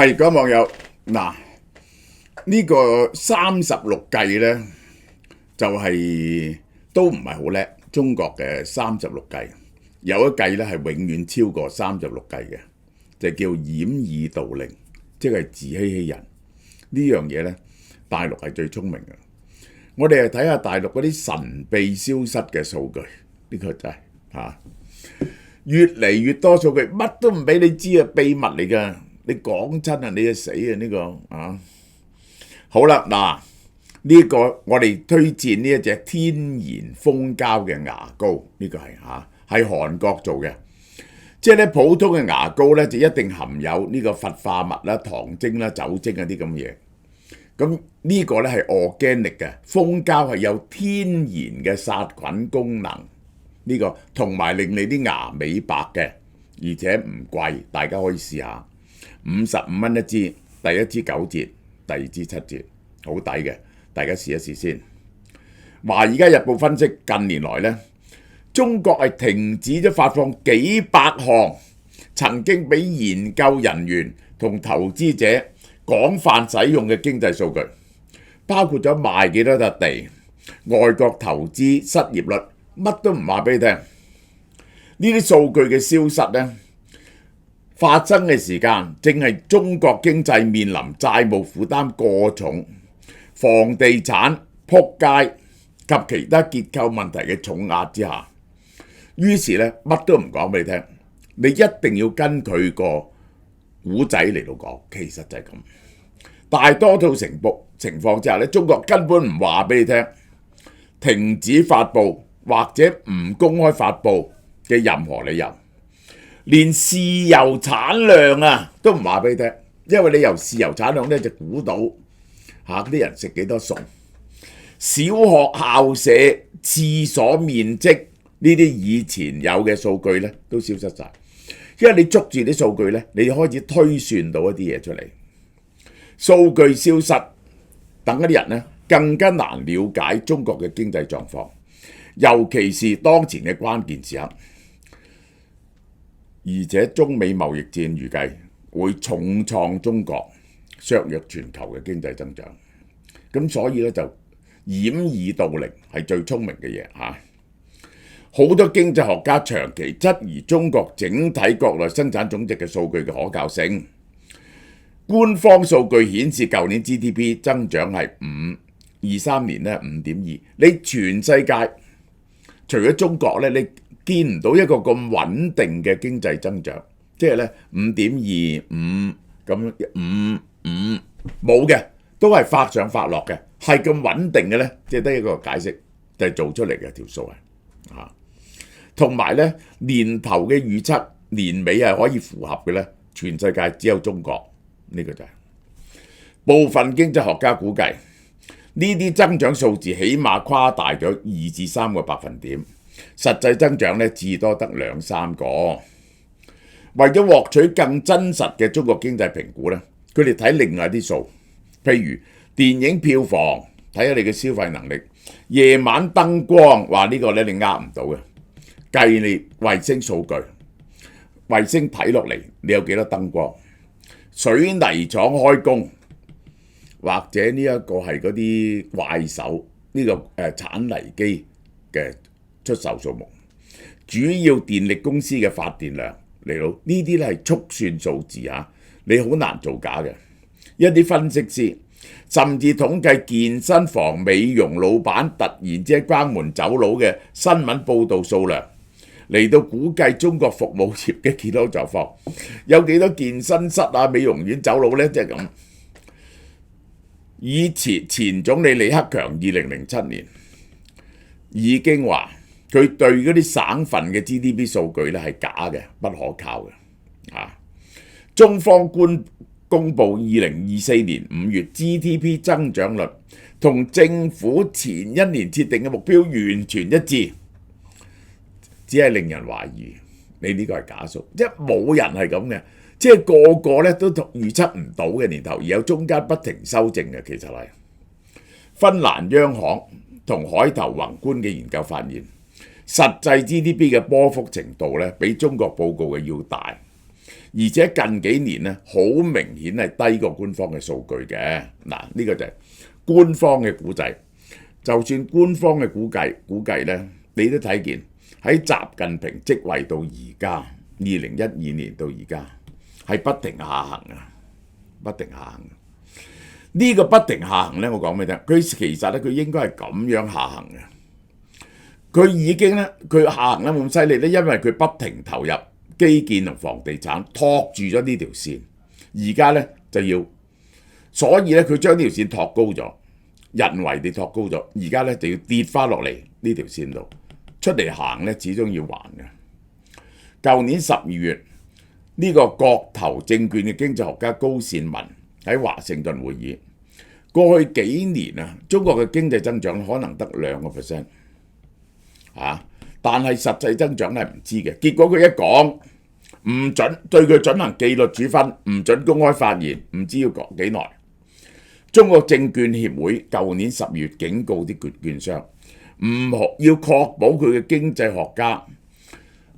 係各位網友嗱，呢個36計呢，就係都唔係好叻。中國嘅36計有一計呢係永遠超過36計嘅，就叫掩耳盜鈴，即係自欺欺人。呢樣嘢呢，大陸係最聰明嘅。我哋睇下大陸嗰啲神秘消失嘅數據，呢個就係越嚟越多數據，乜都唔俾你知啊，秘密嚟㗎。你講真啊，你就死啊！呢個好啦，嗱，呢個我哋推薦呢一隻天然蜂膠嘅牙膏，呢個係韓國做嘅，即係咧普通嘅牙膏咧就一定含有呢個氟化物啦、糖精啦、酒精嗰啲咁嘢。咁呢個咧係 organic 嘅，蜂膠係有天然嘅殺菌功能，呢個同埋令你啲牙美白嘅，而且唔貴，大家可以試下。55蚊一支，第一支9折，第二支7折，好抵嘅，大家試一試先。華爾街日報分析，近年來呢，中國係停止咗發放幾百項曾經俾研究人員同投資者廣泛使用嘅經濟數據，包括咗賣幾多笪地、外國投資、失業率，乜都唔話俾你聽。呢啲數據嘅消失呢，發生嘅時間正係中國經濟面臨債務負擔過重、房地產撲街及其他結構問題嘅重壓之下。於是咧，乜都唔講俾你聽，你一定要跟佢個古仔嚟到講，其實就係咁。大多數情況之下咧，中國根本唔話俾你聽，停止發布或者唔公開發布嘅任何理由。連豉油產量都唔話俾你聽，因為你由豉油產量咧就估到啲人食幾多餸。小學校舍廁所面積呢啲以前有嘅數據咧都消失晒，因為你捉住啲數據咧，你開始推算到一啲嘢出嚟。數據消失，等一啲人咧更加難了解中國嘅經濟狀況，尤其是當前嘅關鍵時刻。而且中美貿易戰預計會重創中國，削弱全球嘅經濟增長。咁所以咧就掩耳盜鈴係最聰明嘅嘢嚇。好多經濟學家長期質疑中國整體國內生產總值嘅數據嘅可靠性。官方數據顯示舊年 GDP 增長係23年咧5.2%。你全世界除咗中國咧，你見唔到一個咁穩定嘅經濟增長，即係咧5.25咁55冇嘅，都係發上發落嘅，係咁穩定嘅咧，即係得一個解釋，就係做出嚟嘅條數係同埋咧年頭嘅預測年尾係可以符合嘅咧，全世界只有中國呢個就係。部分經濟學家估計呢啲增長數字起碼誇大咗2至3個百分點。實際增長咧至多得2-3個。為咗獲取更真實嘅中國經濟評估咧，佢哋睇另外啲數，譬如電影票房，睇下你嘅消費能力；夜晚燈光，話呢個咧你呃唔到嘅，計你衛星數據，衛星睇落嚟你有幾多燈光；水泥廠開工，或者呢一個係嗰啲怪手，呢個鏟泥機嘅出售數目，主要電力公司嘅發電量嚟到，呢啲咧係速算數字你好難造假嘅。一啲分析師甚至統計健身房美容老闆突然之間關門走佬嘅新聞報導數量，嚟到估計中國服務業嘅健康狀況，有幾多健身室美容院走佬呢？即係咁。以前總理李克強2007年已經話，佢對嗰啲省份嘅 GDP 數據咧係假嘅，不可靠嘅。中方公布2024年5月 GDP 增長率同政府前一年設定嘅目標完全一致，只係令人懷疑你呢個係假數，即係冇人係咁嘅，即係個個咧都預測唔到嘅年頭，而有中間不停修正嘅。其實係芬蘭央行同海投宏觀嘅研究發現，實際 GDP 嘅波幅程度咧，比中國報告嘅要大。而且近幾年咧好明顯係低過官方嘅數據嘅。嗱，呢個就係官方嘅估計。就算官方嘅估計咧，你都睇見喺習近平即位到而家2012年到而家係不停下行嘅，不停下行。呢個不停下行咧，我講俾你聽，佢其實咧佢應該係咁樣下行嘅。佢已經咧佢下行得咁犀利咧，因為佢不停投入基建同房地產托住咗呢條線，而家咧就要，所以咧佢將呢條線托高咗，人為地托高咗，而家咧就要跌翻落嚟呢條線度出嚟行咧，始終要還嘅。舊年12月呢個國投證券嘅經濟學家高善文喺華盛頓會議，過去幾年啊，中國嘅經濟增長可能得2%。但係實際增長係唔知嘅。結果佢一講唔準對佢進行紀律處分，唔準公開發言，唔知要講幾耐。中國證券協會舊年10月警告啲券商，要確保佢嘅經濟學家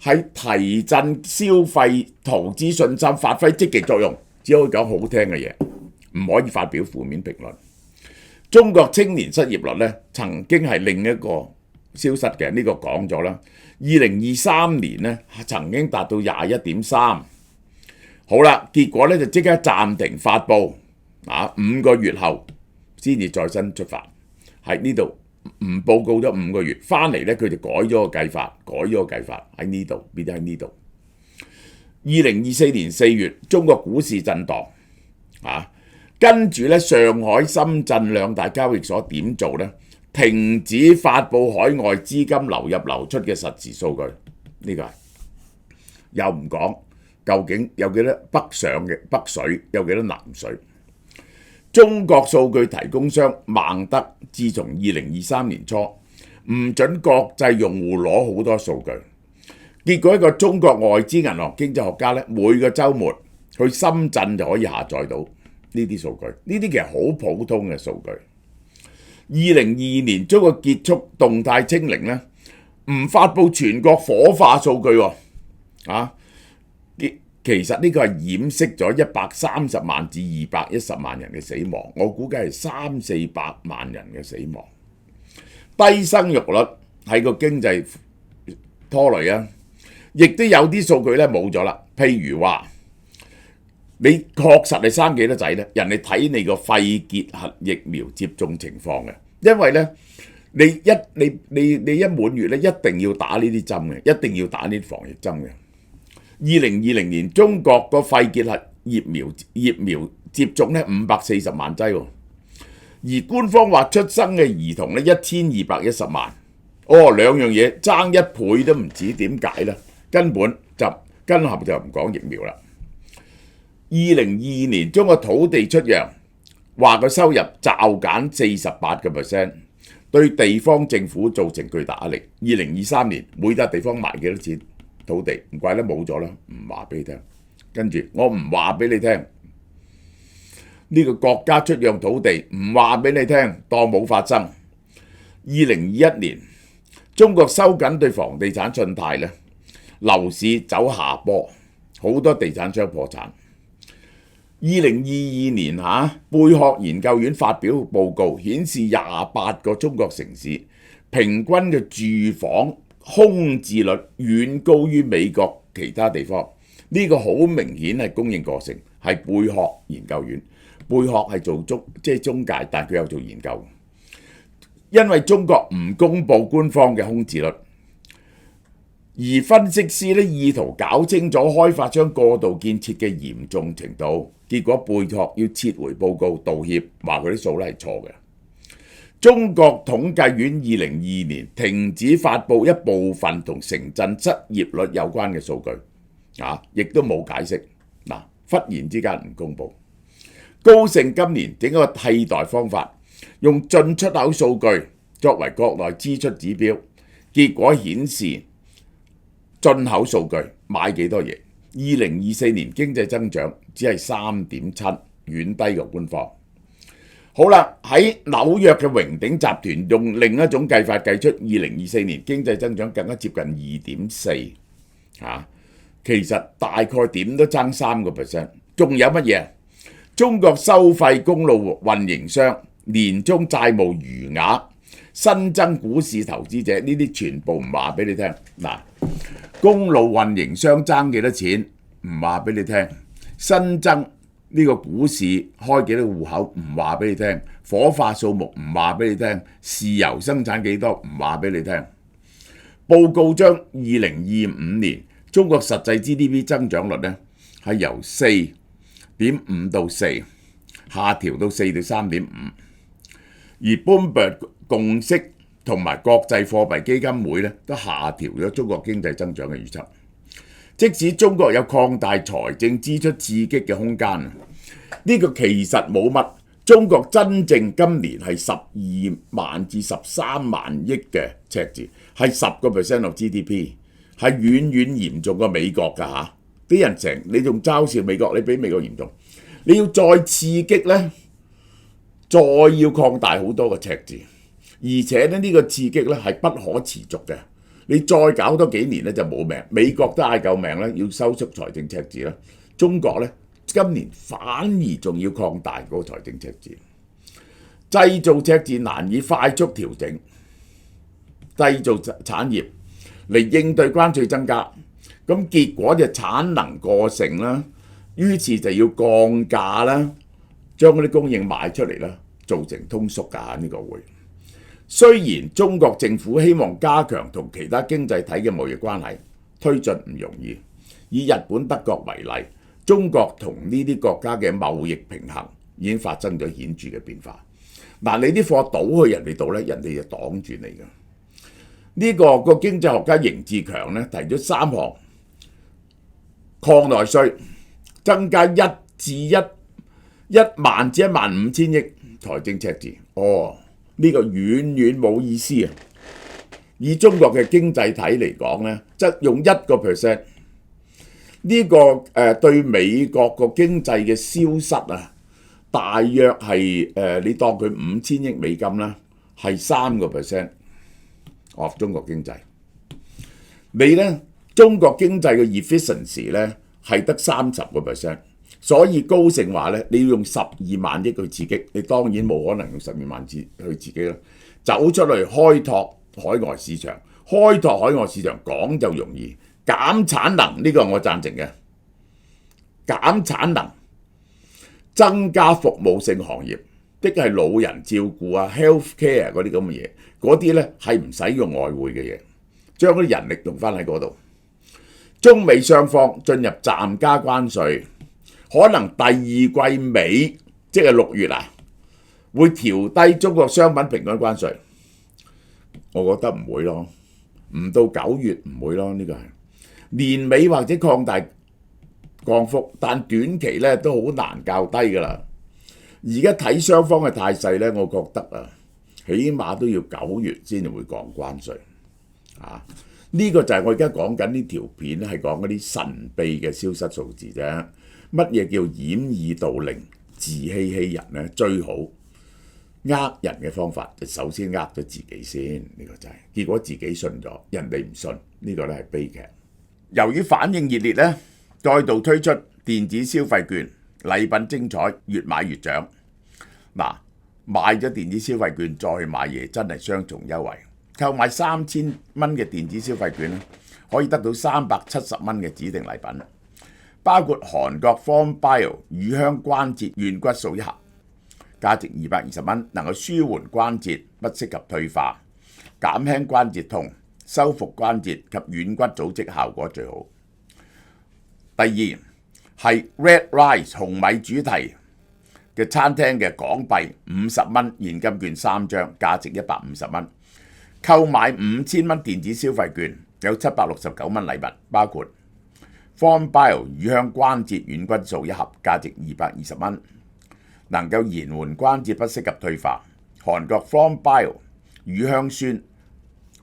喺提振消費、投資信心發揮積極作用，只可以講好聽嘅嘢，唔可以發表負面評論。中國青年失業率咧曾經係另一個消失嘅，呢個講咗啦。2023年咧曾經達到21.3%，好啦，結果咧就即刻暫停發布，5個月後先至再新出發，喺呢度唔報告咗5個月，翻嚟咧佢就改咗個計法，喺呢度變咗喺呢度。2024年4月，中國股市震盪，跟住咧上海、深圳兩大交易所點做咧？停止發布海外資金流入流出嘅實時數據，呢個係又唔講究竟有幾多北上嘅北水，有幾多南水。中國數據提供商孟德自從2023年初唔準國際用戶攞好多數據，結果一個中國外資銀行經濟學家咧，每個週末去深圳就可以下載到呢啲數據，呢啲其實好普通嘅數據。2022年中國結束動態清零咧，唔發布全國火化數據喎，其實呢個係掩飾咗130萬至210萬人嘅死亡，我估計係300-400萬人嘅死亡。低生育率係個經濟拖累啊，亦都有啲數據咧冇咗啦，譬如話你確實係生幾多仔咧？人哋睇你個肺結核疫苗接種情況嘅，因為咧你一滿月咧一定要打呢啲針嘅，一定要打呢啲防疫針嘅。2020年中國個肺結核疫苗接種咧540萬劑喎，而官方話出生嘅兒童咧1210萬，兩樣嘢爭1倍都唔止，點解咧？根本就唔講疫苗啦。2022年中國土地出讓話個收入驟減48%，對地方政府造成巨大壓力。2023年每笪地方賣幾多錢土地，唔怪得冇咗啦，唔話俾你聽。跟住我唔話俾你聽，呢個國家出讓土地唔話俾你聽，當冇發生。2021年中國收緊對房地產信貸咧，樓市走下坡，好多地產商破產。2022年貝殼研究院發表報告顯示，28個中國城市平均嘅住房空置率遠高於美國其他地方，呢個好明顯係供應過剩，係貝殼研究院。貝殼係做中介，但佢有做研究。因為中國唔公布官方嘅空置率，而分析師咧意圖搞清楚開發商過度建設嘅嚴重程度，結果貝殼要撤回報告道歉，話佢啲數咧係錯嘅。中國統計院2022年停止發布一部分同城鎮失業率有關嘅數據，亦都冇解釋。忽然之間唔公布。高盛今年整一個替代方法，用進出口數據作為國內支出指標，結果顯示進口數據買幾多嘢。2024年經濟增長只係3.7%，遠低過官方。好啦，喺紐約嘅榮鼎集團用另一種計法計出2024年經濟增長更加接近2.4%，其實大概點都爭3%。仲有乜嘢？中國收費公路運營商年終債務餘額、新增股市投資者，呢啲全部唔話俾你聽。嗱，公路運營商爭幾多錢唔話俾你聽，新增呢個股市開幾多戶口唔話俾你聽，火化數目唔話俾你聽，豉油生產幾多唔話俾你聽。報告將2025年中國實際 GDP 增長率呢係由4.5到4下調到4到3.5，而 Bloomberg 共識同埋國際貨幣基金會呢都下調咗中國經濟增長嘅預測。即使中國有擴大財政支出刺激嘅空間，呢個其實冇乜。中國真正今年係12萬至13萬億嘅赤字，係10% of GDP， 係遠遠嚴重過美國㗎嚇。啲人成你仲嘲笑美國，你比美國嚴重。你要再刺激呢，再要擴大好多個赤字，而且呢個刺激呢係不可持續嘅。你再搞多幾年呢就冇命。美國都嗌救命啦，要收縮財政赤字啦。中國呢，今年反而仲要擴大嗰個財政赤字，製造赤字難以快速調整，製造產業嚟應對關稅增加，咁結果就產能過剩啦，於是就要降價啦，將嗰啲供應賣出嚟啦，造成通縮㗎呢個會。雖然中國政府希望加強同其他經濟體嘅貿易關係，推進唔容易。以日本、德國為例，中國同呢啲國家嘅貿易平衡已經發生咗顯著嘅變化。嗱，你啲貨倒去人哋度咧，人哋就擋住你㗎。呢個經濟學家邢志強咧提咗3項擴內需，增加1萬至15000億財政赤字。呢個遠遠冇意思啊！以中國嘅經濟體嚟講咧，則用1%。呢個對美國個經濟嘅消失啊，大約係你當佢5000億美金啦，係3% of 中國經濟。你呢，中國經濟嘅 efficiency 呢係得30%，所以高盛話呢，你要用12萬億去刺激，你當然冇可能用12萬去刺激啦。走出去開拓海外市場，開拓海外市場講就容易。減產能呢個我贊成嘅，減產能，增加服務性行業，即係老人照顧啊、health care 嗰啲咁嘅嘢，嗰啲呢係唔使用外匯嘅嘢，將嗰啲人力用翻喺嗰度。中美雙方進入暫加關稅，可能第二季尾即係6月啊，會調低中國商品平均關稅。我覺得唔會咯，唔到9月唔會咯，呢個係。年尾或者擴大降幅，但短期咧都好難較低㗎啦。而家睇雙方嘅態勢咧，我覺得啊，起碼都要9月先至會降關稅。呢個就係我而家講緊呢條片係講嗰啲神秘嘅消失數字啫。乜嘢叫掩耳盜鈴、自欺欺人咧？最好呃人嘅方法就首先呃咗自己先，呢個就係結果自己信咗，人哋唔信，呢個咧係悲劇。由於反應熱烈咧，再度推出電子消費券，禮品精彩，越買越獎。嗱，買咗電子消費券再去買嘢，真係雙重優惠。購買3000蚊嘅電子消費券咧，可以得到370蚊嘅指定禮品，包括韓國 FormBio 乳香關節軟骨素1盒，價值220蚊，能夠舒緩關節，不適合退化，減輕關節痛，修復關節及軟骨組織效果最好。第二係 Red Rice 紅米主題嘅餐廳嘅港幣50蚊現金券3張，價值150蚊。購買5000蚊電子消費券有769蚊禮物，包括 FormBio 乳香關節軟骨素1盒，價值220蚊，能夠延緩關節，不適合退化。韓國 FormBio 乳香酸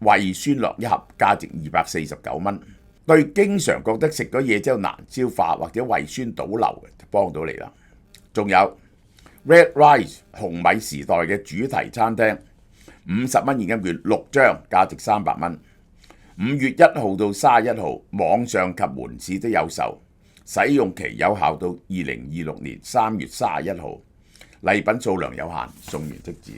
胃酸樂1盒，價值249蚊，對經常覺得食咗嘢之後難消化或者胃酸倒流嘅就幫到你啦。仲有 Red Rice 紅米時代嘅主題餐廳50蚊現金券6張，價值300蚊， 5月1號到31號，網上及門市都有售，使用期有效到2026年3月31號，禮品數量有限，送完即止。